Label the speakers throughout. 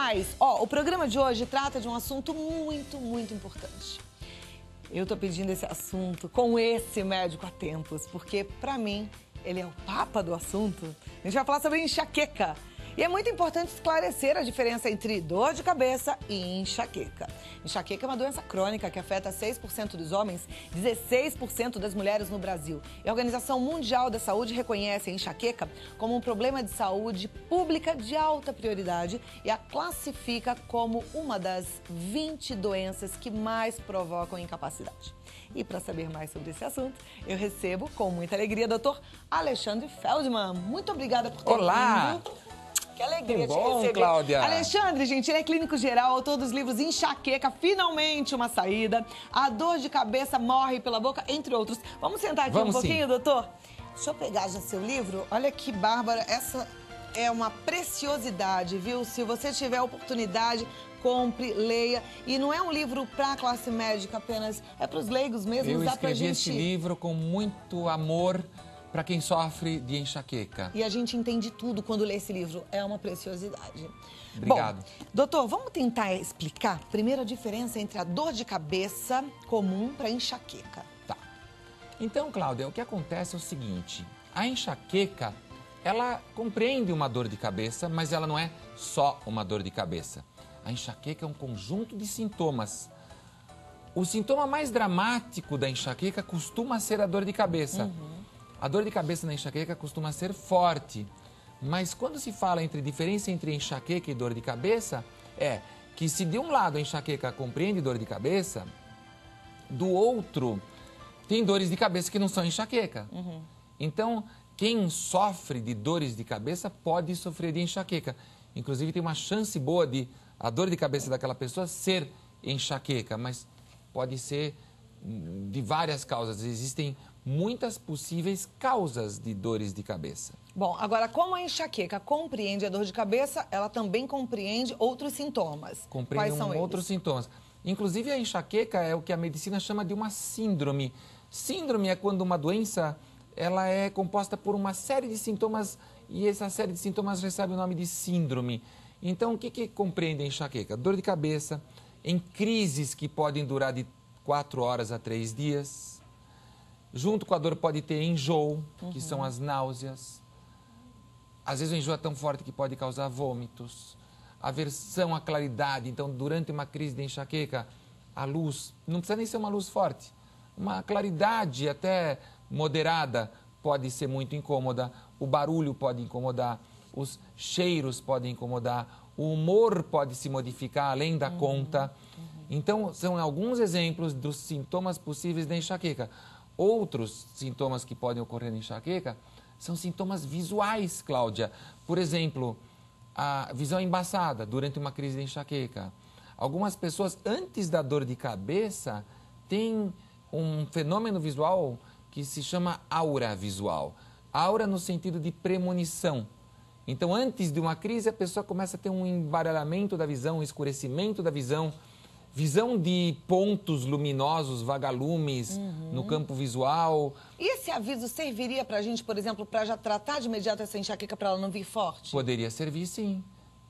Speaker 1: mais. Ó, o programa de hoje trata de um assunto muito importante. Eu tô pedindo esse assunto com esse médico há tempos, porque pra mim ele é o papa do assunto. A gente vai falar sobre enxaqueca. E é muito importante esclarecer a diferença entre dor de cabeça e enxaqueca. Enxaqueca é uma doença crônica que afeta 6% dos homens, 16% das mulheres no Brasil. E a Organização Mundial da Saúde reconhece a enxaqueca como um problema de saúde pública de alta prioridade e a classifica como uma das 20 doenças que mais provocam incapacidade. E para saber mais sobre esse assunto, eu recebo com muita alegria o Dr. Alexandre Feldman. Muito obrigada por ter vindo. Que alegria
Speaker 2: te receber.
Speaker 1: Cláudia. Alexandre, gente, ele é clínico geral, autor dos livros Enxaqueca, Finalmente uma Saída, A Dor de Cabeça Morre pela Boca, entre outros. Vamos sentar aqui um pouquinho, doutor? Deixa eu pegar já seu livro. Olha que bárbara, essa é uma preciosidade, viu? Se você tiver a oportunidade, compre, leia. E não é um livro para a classe médica apenas, é para os leigos mesmo.
Speaker 2: Eu escrevi esse livro com muito amor para quem sofre de enxaqueca.
Speaker 1: E a gente entende tudo quando lê esse livro. É uma preciosidade.
Speaker 2: Obrigado.
Speaker 1: Bom, doutor, vamos tentar explicar primeiro a diferença entre a dor de cabeça comum para enxaqueca.
Speaker 2: Tá. Então, Cláudia, o que acontece é o seguinte. A enxaqueca, ela compreende uma dor de cabeça, mas ela não é só uma dor de cabeça. A enxaqueca é um conjunto de sintomas. O sintoma mais dramático da enxaqueca costuma ser a dor de cabeça. A dor de cabeça na enxaqueca costuma ser forte, mas quando se fala entre diferença entre enxaqueca e dor de cabeça, é que se de um lado a enxaqueca compreende dor de cabeça, do outro tem dores de cabeça que não são enxaqueca. Então, quem sofre de dores de cabeça pode sofrer de enxaqueca. Inclusive, tem uma chance boa de a dor de cabeça daquela pessoa ser enxaqueca, mas pode ser de várias causas. Existem muitas possíveis causas de dores de cabeça.
Speaker 1: Bom, agora, como a enxaqueca compreende a dor de cabeça, ela também compreende outros sintomas.
Speaker 2: Compreende outros sintomas. Inclusive, a enxaqueca é o que a medicina chama de uma síndrome. Síndrome é quando uma doença ela é composta por uma série de sintomas e essa série de sintomas recebe o nome de síndrome. Então, o que compreende a enxaqueca? Dor de cabeça, em crises que podem durar de 4 horas a 3 dias. Junto com a dor pode ter enjoo, que são as náuseas. Às vezes o enjoo é tão forte que pode causar vômitos. Aversão à claridade. Então, durante uma crise de enxaqueca, a luz, não precisa nem ser uma luz forte. Uma claridade até moderada pode ser muito incômoda. O barulho pode incomodar. Os cheiros podem incomodar. O humor pode se modificar além da conta. Então, são alguns exemplos dos sintomas possíveis da enxaqueca. Outros sintomas que podem ocorrer na enxaqueca são sintomas visuais, Cláudia. Por exemplo, a visão embaçada durante uma crise de enxaqueca. Algumas pessoas, antes da dor de cabeça, têm um fenômeno visual que se chama aura visual. Aura no sentido de premonição. Então, antes de uma crise, a pessoa começa a ter um embaralhamento da visão, um escurecimento da visão, visão de pontos luminosos, vagalumes no campo visual.
Speaker 1: E esse aviso serviria para a gente, por exemplo, para já tratar de imediato essa enxaqueca para ela não vir forte?
Speaker 2: Poderia servir, sim.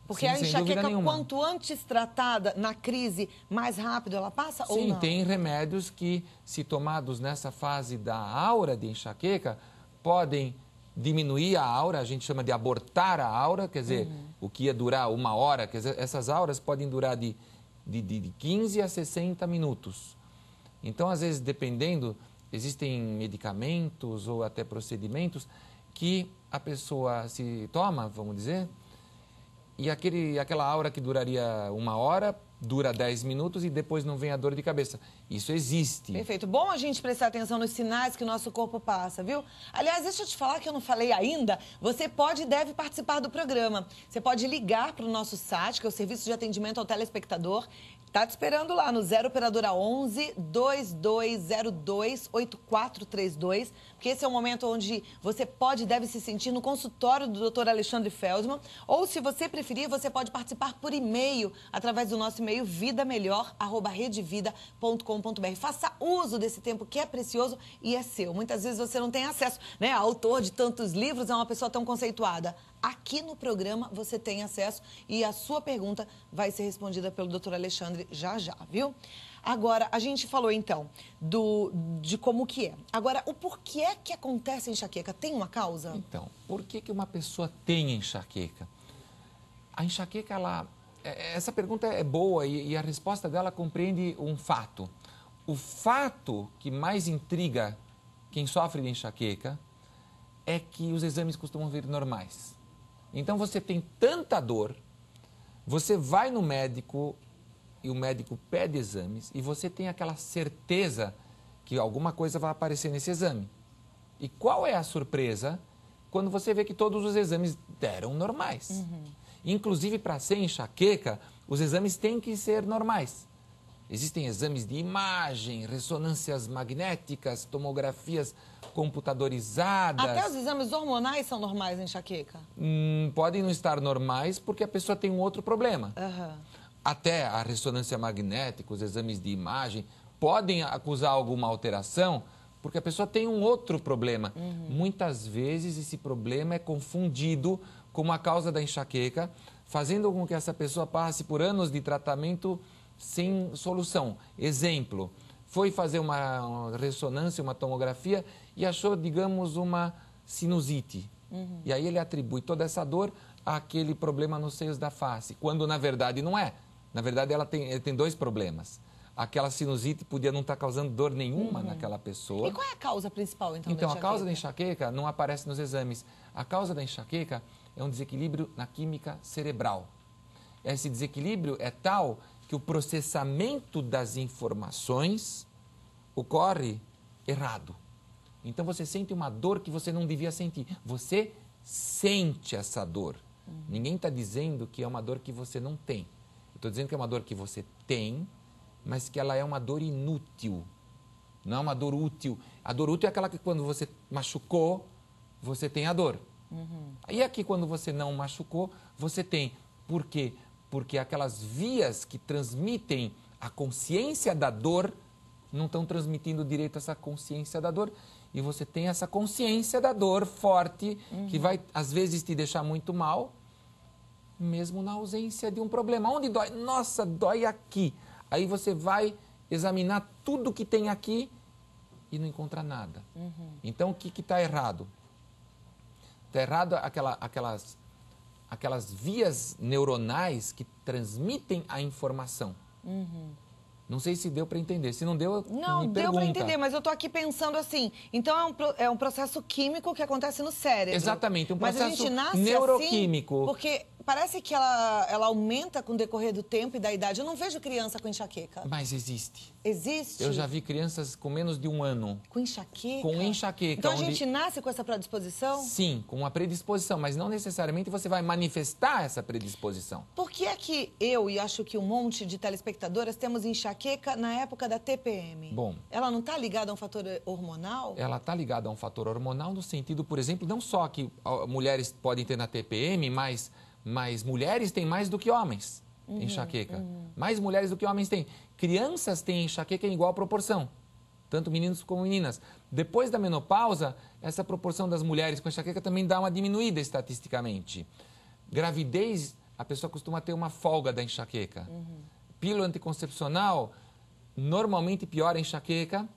Speaker 1: Porque a enxaqueca, quanto antes tratada na crise, mais rápido ela passa ou não?
Speaker 2: Sim, tem remédios que, se tomados nessa fase da aura de enxaqueca, podem diminuir a aura, a gente chama de abortar a aura, quer dizer, o que ia durar 1 hora, quer dizer, essas auras podem durar de 15 a 60 minutos. Então, às vezes, dependendo, existem medicamentos ou até procedimentos que a pessoa se toma, vamos dizer, e aquela aura que duraria 1 hora, dura 10 minutos e depois não vem a dor de cabeça. Isso existe.
Speaker 1: Perfeito. Bom a gente prestar atenção nos sinais que o nosso corpo passa, viu? Aliás, deixa eu te falar que eu não falei ainda. Você pode e deve participar do programa. Você pode ligar para o nosso site, que é o Serviço de Atendimento ao Telespectador. Tá te esperando lá no 0 operadora 11 2202 8432, porque esse é o momento onde você pode e deve se sentir no consultório do Dr. Alexandre Feldman, ou se você preferir, você pode participar por e-mail, através do nosso e-mail vidamelhor@redevida.com.br. Faça uso desse tempo que é precioso e é seu. Muitas vezes você não tem acesso, né? Autor de tantos livros, é uma pessoa tão conceituada. aqui no programa você tem acesso e a sua pergunta vai ser respondida pelo Dr. Alexandre já já, viu? Agora, a gente falou então de como que é. Agora, o porquê que acontece a enxaqueca? Tem uma causa?
Speaker 2: Então, por que uma pessoa tem enxaqueca? A enxaqueca, essa pergunta é boa e a resposta dela compreende um fato. O fato que mais intriga quem sofre de enxaqueca é que os exames costumam vir normais. Então, você tem tanta dor, você vai no médico e o médico pede exames e você tem aquela certeza que alguma coisa vai aparecer nesse exame. E qual é a surpresa quando você vê que todos os exames deram normais? Inclusive, para ser enxaqueca, os exames têm que ser normais. Existem exames de imagem, ressonâncias magnéticas, tomografias computadorizadas.
Speaker 1: Até os exames hormonais são normais na enxaqueca?
Speaker 2: Podem não estar normais porque a pessoa tem um outro problema. Até a ressonância magnética, os exames de imagem, podem acusar alguma alteração porque a pessoa tem um outro problema. Muitas vezes esse problema é confundido como a causa da enxaqueca, fazendo com que essa pessoa passe por anos de tratamento sem solução. Exemplo, foi fazer uma ressonância, uma tomografia e achou, digamos, uma sinusite. E aí ele atribui toda essa dor àquele problema nos seios da face, quando na verdade não é. Na verdade ela tem dois problemas. Aquela sinusite podia não estar causando dor nenhuma naquela pessoa.
Speaker 1: E qual é a causa principal, então,
Speaker 2: Então,
Speaker 1: da
Speaker 2: a causa da enxaqueca não aparece nos exames. A causa da enxaqueca é um desequilíbrio na química cerebral. Esse desequilíbrio é tal que o processamento das informações ocorre errado. Então, você sente uma dor que você não devia sentir. Você sente essa dor. Ninguém está dizendo que é uma dor que você não tem. Eu estou dizendo que é uma dor que você tem, mas que ela é uma dor inútil. Não é uma dor útil. A dor útil é aquela que quando você machucou, você tem a dor. E aqui, quando você não machucou, você tem. Por quê? Porque aquelas vias que transmitem a consciência da dor não estão transmitindo direito essa consciência da dor. E você tem essa consciência da dor forte, que vai, às vezes, te deixar muito mal, mesmo na ausência de um problema. Onde dói? Nossa, dói aqui. Aí você vai examinar tudo que tem aqui e não encontra nada. Então, o que está errado? Está errado aquelas vias neuronais que transmitem a informação. Não sei se deu para entender. Se não deu,
Speaker 1: não,
Speaker 2: me
Speaker 1: deu
Speaker 2: pergunta.
Speaker 1: para entender, mas eu estou aqui pensando assim. Então, é um processo químico que acontece no cérebro.
Speaker 2: Exatamente, um processo
Speaker 1: mas a gente nasce
Speaker 2: neuroquímico.
Speaker 1: Assim, porque parece que ela aumenta com o decorrer do tempo e da idade. Eu não vejo criança com enxaqueca.
Speaker 2: Mas existe.
Speaker 1: Existe?
Speaker 2: Eu já vi crianças com menos de 1 ano.
Speaker 1: Com enxaqueca?
Speaker 2: Com enxaqueca.
Speaker 1: Então, a gente nasce com essa predisposição?
Speaker 2: Sim, com uma predisposição, mas não necessariamente você vai manifestar essa predisposição.
Speaker 1: Por que é que eu, e acho que um monte de telespectadoras, temos enxaqueca na época da TPM?
Speaker 2: Bom,
Speaker 1: ela não está ligada a um fator hormonal?
Speaker 2: Ela está ligada a um fator hormonal no sentido, por exemplo, não só que mulheres podem ter na TPM, mas mulheres têm mais do que homens enxaqueca. Mais mulheres do que homens têm. Crianças têm enxaqueca em igual proporção, tanto meninos como meninas. Depois da menopausa, essa proporção das mulheres com enxaqueca também dá uma diminuída estatisticamente. Gravidez, a pessoa costuma ter uma folga da enxaqueca. Pílula anticoncepcional, normalmente piora a enxaqueca,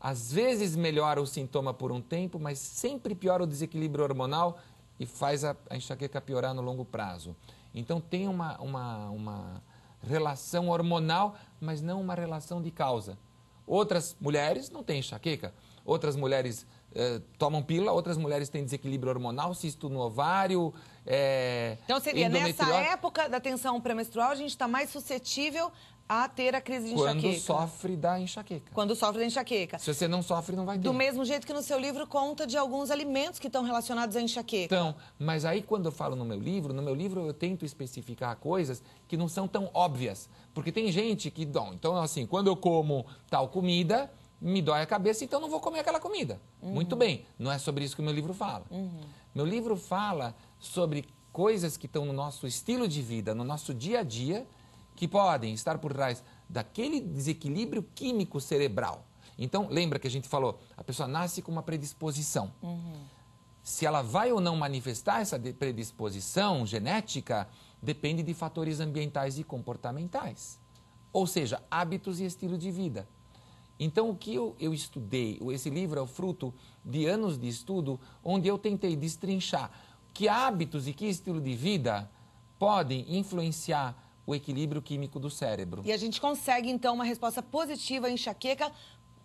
Speaker 2: às vezes melhora o sintoma por um tempo, mas sempre piora o desequilíbrio hormonal e faz a enxaqueca piorar no longo prazo. Então, tem uma relação hormonal, mas não uma relação de causa. Outras mulheres não têm enxaqueca, outras mulheres tomam pílula, outras mulheres têm desequilíbrio hormonal, cisto no ovário,
Speaker 1: então, seria nessa época da tensão pré-menstrual, a gente está mais suscetível a ter a crise de enxaqueca.
Speaker 2: Quando sofre da enxaqueca.
Speaker 1: Quando sofre da enxaqueca.
Speaker 2: Se você não sofre, não vai ter.
Speaker 1: Do mesmo jeito que no seu livro conta de alguns alimentos que estão relacionados à enxaqueca.
Speaker 2: Então, mas aí quando eu falo no meu livro eu tento especificar coisas que não são tão óbvias. Porque tem gente que, então assim, quando eu como tal comida, me dói a cabeça, então não vou comer aquela comida. Muito bem, não é sobre isso que o meu livro fala. Meu livro fala sobre coisas que estão no nosso estilo de vida, no nosso dia a dia, que podem estar por trás daquele desequilíbrio químico cerebral. Então, lembra que a gente falou, a pessoa nasce com uma predisposição. Se ela vai ou não manifestar essa predisposição genética, depende de fatores ambientais e comportamentais. Ou seja, hábitos e estilo de vida. Então, o que eu estudei, esse livro é o fruto de anos de estudo, onde eu tentei destrinchar que hábitos e que estilo de vida podem influenciar o equilíbrio químico do cérebro.
Speaker 1: E a gente consegue, então, uma resposta positiva à enxaqueca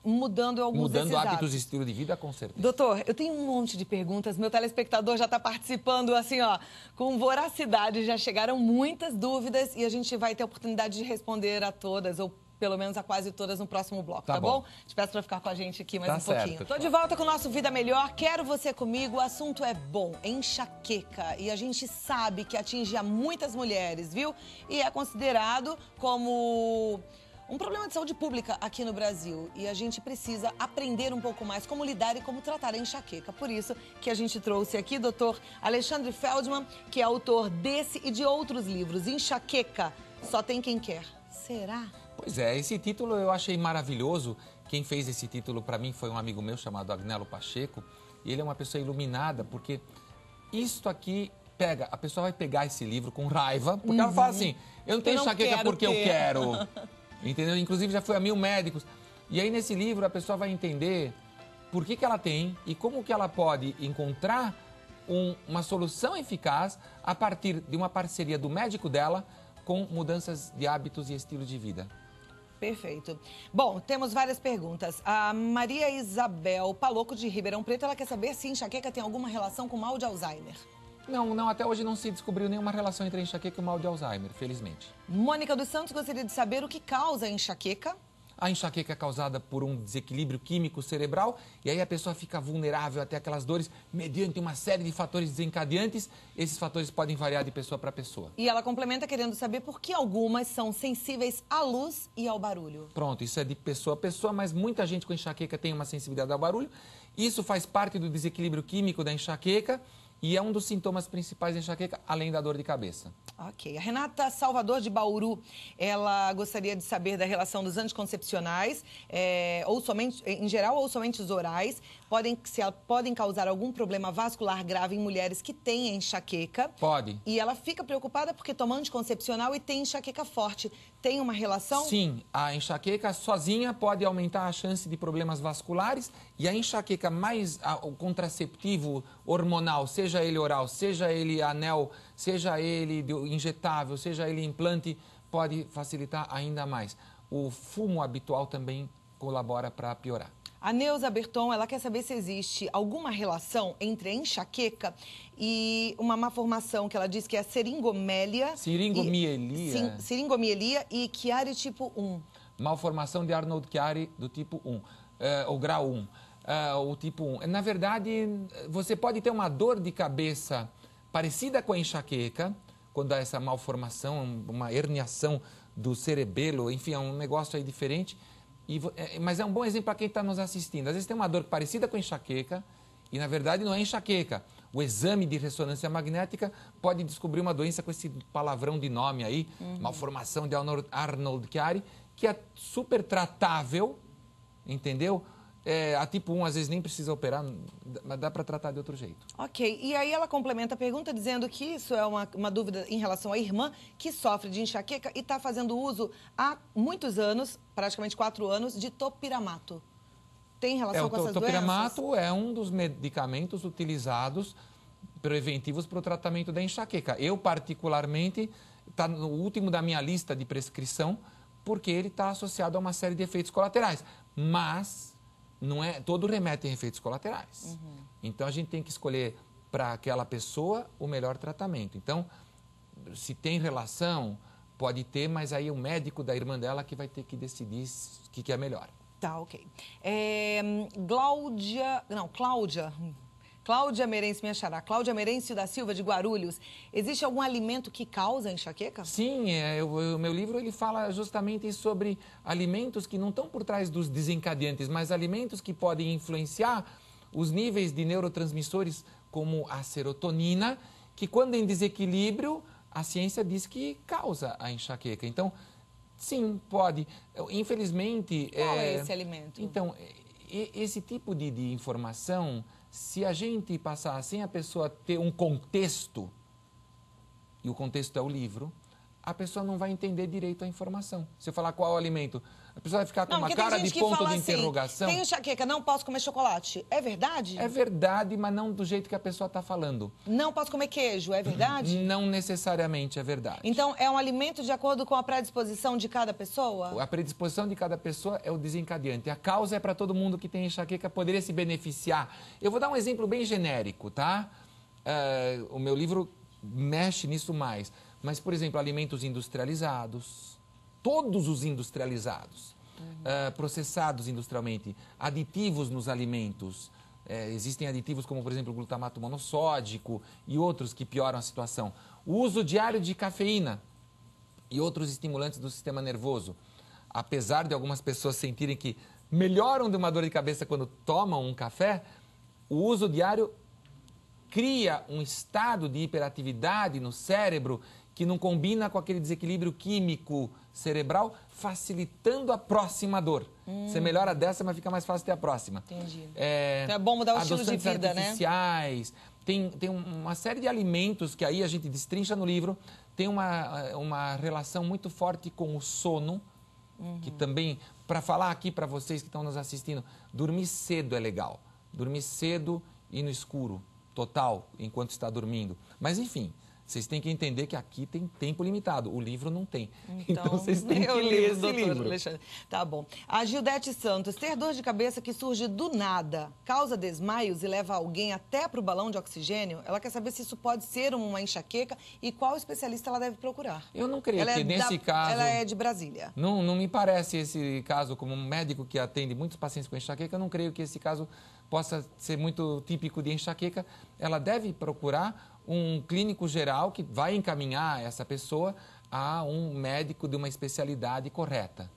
Speaker 1: mudando alguns desses
Speaker 2: hábitos e estilo de vida, com certeza.
Speaker 1: Doutor, eu tenho um monte de perguntas. Meu telespectador já está participando, assim, ó, com voracidade. Já chegaram muitas dúvidas e a gente vai ter a oportunidade de responder a todas, ou pelo menos a quase todas no próximo bloco, tá bom? Te peço para ficar com a gente aqui mais um pouquinho. Tô de volta com o nosso Vida Melhor. Quero você comigo. O assunto é bom, enxaqueca. E a gente sabe que atinge a muitas mulheres, viu? E é considerado como um problema de saúde pública aqui no Brasil. E a gente precisa aprender um pouco mais como lidar e como tratar a enxaqueca. Por isso que a gente trouxe aqui o doutor Alexandre Feldman, que é autor desse e de outros livros. Enxaqueca, só tem quem quer. Será?
Speaker 2: Pois é, esse título eu achei maravilhoso. Quem fez esse título para mim foi um amigo meu chamado Agnello Pacheco. E ele é uma pessoa iluminada, porque isto aqui pega, a pessoa vai pegar esse livro com raiva, porque ela fala assim, eu não tenho enxaqueca porque eu quero. Entendeu? Inclusive já fui a 1000 médicos. E aí nesse livro a pessoa vai entender por que ela tem e como que ela pode encontrar uma solução eficaz a partir de uma parceria do médico dela com mudanças de hábitos e estilo de vida.
Speaker 1: Perfeito. Bom, temos várias perguntas. A Maria Isabel Paloco de Ribeirão Preto, ela quer saber se enxaqueca tem alguma relação com mal de Alzheimer.
Speaker 2: Não, até hoje não se descobriu nenhuma relação entre a enxaqueca e o mal de Alzheimer, felizmente.
Speaker 1: Mônica dos Santos gostaria de saber o que causa a enxaqueca.
Speaker 2: A enxaqueca é causada por um desequilíbrio químico cerebral e aí a pessoa fica vulnerável até aquelas dores mediante uma série de fatores desencadeantes. Esses fatores podem variar de pessoa para pessoa.
Speaker 1: E ela complementa querendo saber por que algumas são sensíveis à luz e ao barulho.
Speaker 2: Pronto, isso é de pessoa a pessoa, mas muita gente com enxaqueca tem uma sensibilidade ao barulho. Isso faz parte do desequilíbrio químico da enxaqueca e é um dos sintomas principais da enxaqueca, além da dor de cabeça.
Speaker 1: Ok. A Renata Salvador de Bauru, ela gostaria de saber da relação dos anticoncepcionais, ou somente, em geral, ou somente os orais, podem causar algum problema vascular grave em mulheres que têm enxaqueca.
Speaker 2: Pode.
Speaker 1: E ela fica preocupada porque toma anticoncepcional e tem enxaqueca forte. Tem uma relação?
Speaker 2: Sim, a enxaqueca sozinha pode aumentar a chance de problemas vasculares e a enxaqueca mais o contraceptivo hormonal, seja ele oral, seja ele anel, seja ele injetável, seja ele implante, pode facilitar ainda mais. O fumo habitual também colabora para piorar.
Speaker 1: A Neuza Berton, ela quer saber se existe alguma relação entre a enxaqueca e uma má formação, que ela diz que é a seringomélia.
Speaker 2: Seringomielias.
Speaker 1: Seringomielias e Chiari tipo 1.
Speaker 2: Malformação de Arnold-Chiari do tipo 1, ou grau 1. O tipo 1. Na verdade, você pode ter uma dor de cabeça parecida com a enxaqueca, quando há essa malformação, uma herniação do cerebelo, enfim, é um negócio aí diferente. Mas é um bom exemplo para quem está nos assistindo. Às vezes tem uma dor parecida com enxaqueca e, na verdade, não é enxaqueca. O exame de ressonância magnética pode descobrir uma doença com esse palavrão de nome aí, malformação de Arnold-Chiari, que é super tratável, entendeu? A tipo 1 às vezes nem precisa operar, mas dá para tratar de outro jeito.
Speaker 1: Ok, e aí ela complementa a pergunta dizendo que isso é uma dúvida em relação à irmã que sofre de enxaqueca e está fazendo uso há muitos anos, praticamente 4 anos, de topiramato. Tem relação com essas doenças? O
Speaker 2: topiramato é um dos medicamentos utilizados preventivos para o tratamento da enxaqueca. Eu, particularmente, está no último da minha lista de prescrição, porque ele está associado a uma série de efeitos colaterais. Mas não é todo remédio tem efeitos colaterais. Então a gente tem que escolher para aquela pessoa o melhor tratamento. Então, se tem relação, pode ter, mas aí o médico da irmã dela que vai ter que decidir o que é melhor.
Speaker 1: Tá, ok. Cláudia Merencio, minha xará. Cláudia Merencio da Silva, de Guarulhos. Existe algum alimento que causa enxaqueca?
Speaker 2: Sim, o meu livro ele fala justamente sobre alimentos que não estão por trás dos desencadeantes, mas alimentos que podem influenciar os níveis de neurotransmissores como a serotonina, que quando em desequilíbrio, a ciência diz que causa a enxaqueca. Então, sim, pode. Infelizmente...
Speaker 1: Qual é esse alimento?
Speaker 2: Então, esse tipo de informação Se a gente passar sem a pessoa ter um contexto, e o contexto é o livro, a pessoa não vai entender direito a informação. Se eu falar qual é o alimento, a pessoa vai ficar com uma cara de ponto de interrogação.
Speaker 1: Tenho enxaqueca, não posso comer chocolate. É verdade?
Speaker 2: É verdade, mas não do jeito que a pessoa está falando.
Speaker 1: Não posso comer queijo, é verdade?
Speaker 2: Não necessariamente é verdade.
Speaker 1: Então, é um alimento de acordo com a predisposição de cada pessoa?
Speaker 2: A predisposição de cada pessoa é o desencadeante. A causa é para todo mundo que tem enxaqueca poderia se beneficiar. Eu vou dar um exemplo bem genérico, tá? O meu livro mexe nisso mais. Mas, por exemplo, alimentos industrializados, todos os industrializados, processados industrialmente, aditivos nos alimentos. Existem aditivos como, por exemplo, o glutamato monossódico e outros que pioram a situação. O uso diário de cafeína e outros estimulantes do sistema nervoso. Apesar de algumas pessoas sentirem que melhoram de uma dor de cabeça quando tomam um café, o uso diário cria um estado de hiperatividade no cérebro que não combina com aquele desequilíbrio químico cerebral, facilitando a próxima dor. Você melhora dessa, mas fica mais fácil ter a próxima.
Speaker 1: Entendi. Então é bom mudar o estilo de vida,
Speaker 2: artificiais, né? Tem uma série de alimentos que aí a gente destrincha no livro, tem uma relação muito forte com o sono, que também, para falar aqui para vocês que estão nos assistindo, dormir cedo é legal. Dormir cedo e no escuro, total, enquanto está dormindo. Mas, enfim, vocês têm que entender que aqui tem tempo limitado. O livro não tem. Então vocês têm que ler esse livro.
Speaker 1: Alexandre. Tá bom. A Gildete Santos, ter dor de cabeça que surge do nada, causa desmaios e leva alguém até para o balão de oxigênio? Ela quer saber se isso pode ser uma enxaqueca e qual especialista ela deve procurar.
Speaker 2: Eu não creio que nesse caso...
Speaker 1: Ela é de Brasília.
Speaker 2: Não me parece esse caso, como um médico que atende muitos pacientes com enxaqueca, eu não creio que esse caso possa ser muito típico de enxaqueca. Ela deve procurar um clínico geral que vai encaminhar essa pessoa a um médico de uma especialidade correta.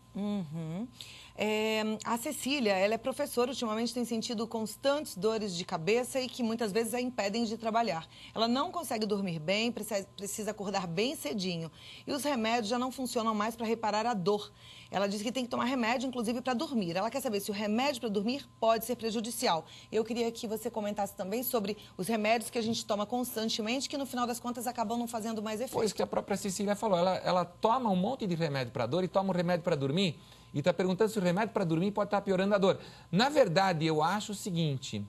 Speaker 1: A Cecília, ela é professora, ultimamente tem sentido constantes dores de cabeça e que muitas vezes a impedem de trabalhar. Ela não consegue dormir bem, precisa acordar bem cedinho. E os remédios já não funcionam mais para reparar a dor. Ela diz que tem que tomar remédio, inclusive, para dormir. Ela quer saber se o remédio para dormir pode ser prejudicial. Eu queria que você comentasse também sobre os remédios que a gente toma constantemente, que no final das contas acabam não fazendo mais efeito.
Speaker 2: Pois que a própria Cecília falou, ela toma um monte de remédio para dor e toma um remédio para dormir e está perguntando se o remédio para dormir pode estar piorando a dor. Na verdade, eu acho o seguinte,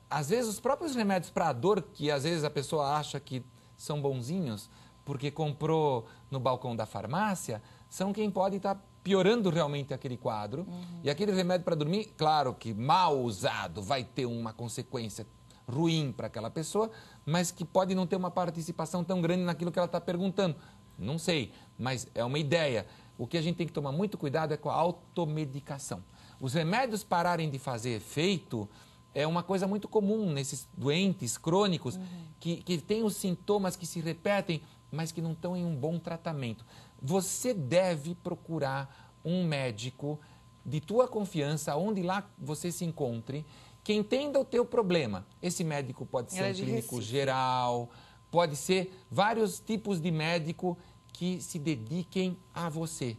Speaker 2: às vezes os próprios remédios para a dor, que às vezes a pessoa acha que são bonzinhos, porque comprou no balcão da farmácia, são quem pode estar piorando realmente aquele quadro. E aquele remédio para dormir, claro que mal usado vai ter uma consequência ruim para aquela pessoa, mas que pode não ter uma participação tão grande naquilo que ela está perguntando. Não sei, mas é uma ideia. O que a gente tem que tomar muito cuidado é com a automedicação. Os remédios pararem de fazer efeito é uma coisa muito comum nesses doentes crônicos que têm os sintomas que se repetem, mas que não estão em um bom tratamento. Você deve procurar um médico de tua confiança, onde lá você se encontre, que entenda o teu problema. Esse médico pode ser um clínico geral, pode ser vários tipos de médico que se dediquem a você,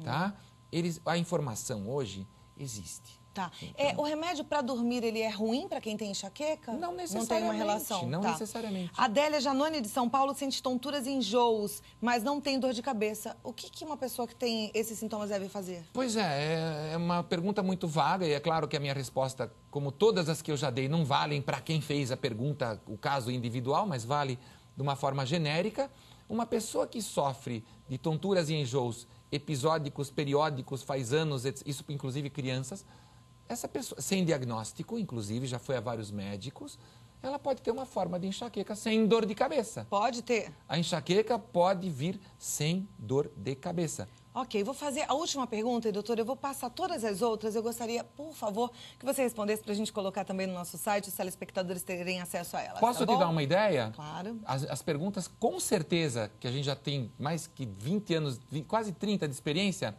Speaker 2: tá? A informação hoje existe.
Speaker 1: Tá. O remédio para dormir, ele é ruim para quem tem enxaqueca?
Speaker 2: Não necessariamente.
Speaker 1: Não tem uma relação?
Speaker 2: Não necessariamente.
Speaker 1: A Adélia Janone, de São Paulo, sente tonturas e enjoos, mas não tem dor de cabeça. O que uma pessoa que tem esses sintomas deve fazer?
Speaker 2: Pois é uma pergunta muito vaga e é claro que a minha resposta, como todas as que eu já dei, não valem para quem fez a pergunta, o caso individual, mas vale de uma forma genérica. Uma pessoa que sofre de tonturas e enjoos episódicos, periódicos, faz anos, isso inclusive crianças, essa pessoa, sem diagnóstico, inclusive, já foi a vários médicos, ela pode ter uma forma de enxaqueca sem dor de cabeça.
Speaker 1: Pode ter?
Speaker 2: A enxaqueca pode vir sem dor de cabeça.
Speaker 1: Ok, vou fazer a última pergunta, e, doutor, eu vou passar todas as outras. Eu gostaria, por favor, que você respondesse para a gente colocar também no nosso site, os telespectadores terem acesso a elas.
Speaker 2: Posso te dar uma ideia?
Speaker 1: Claro.
Speaker 2: As perguntas, com certeza, que a gente já tem mais que 20 anos, quase 30 de experiência,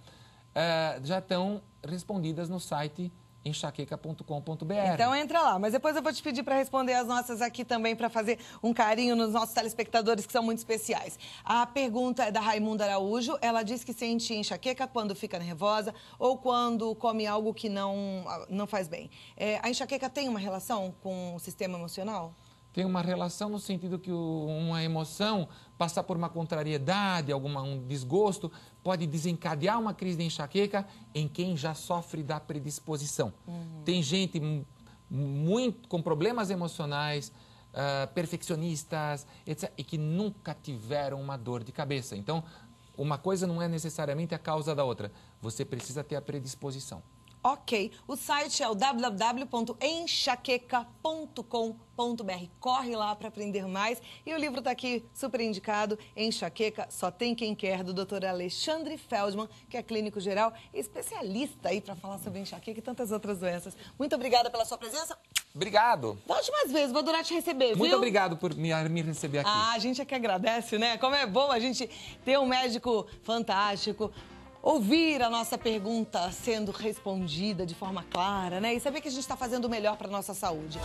Speaker 2: já estão respondidas no site enxaqueca.com.br.
Speaker 1: Então entra lá, mas depois eu vou te pedir para responder as nossas aqui também, para fazer um carinho nos nossos telespectadores que são muito especiais. A pergunta é da Raimunda Araújo, ela diz que sente enxaqueca quando fica nervosa ou quando come algo que não faz bem. A enxaqueca tem uma relação com o sistema emocional?
Speaker 2: Tem uma relação no sentido que uma emoção, passar por uma contrariedade, um desgosto, pode desencadear uma crise de enxaqueca em quem já sofre da predisposição. Tem gente muito com problemas emocionais, perfeccionistas, etc., e que nunca tiveram uma dor de cabeça. Então, uma coisa não é necessariamente a causa da outra. Você precisa ter a predisposição.
Speaker 1: Ok, o site é o www.enxaqueca.com.br. Corre lá para aprender mais. E o livro está aqui, super indicado, Enxaqueca, Só Tem Quem Quer, do Dr. Alexandre Feldman, que é clínico geral e especialista aí para falar sobre enxaqueca e tantas outras doenças. Muito obrigada pela sua presença.
Speaker 2: Obrigado.
Speaker 1: Volte mais vezes, vou adorar te receber, viu?
Speaker 2: Muito obrigado por me receber aqui.
Speaker 1: A gente é que agradece, né? Como é bom a gente ter um médico fantástico, ouvir a nossa pergunta sendo respondida de forma clara, né? E saber que a gente está fazendo o melhor para a nossa saúde.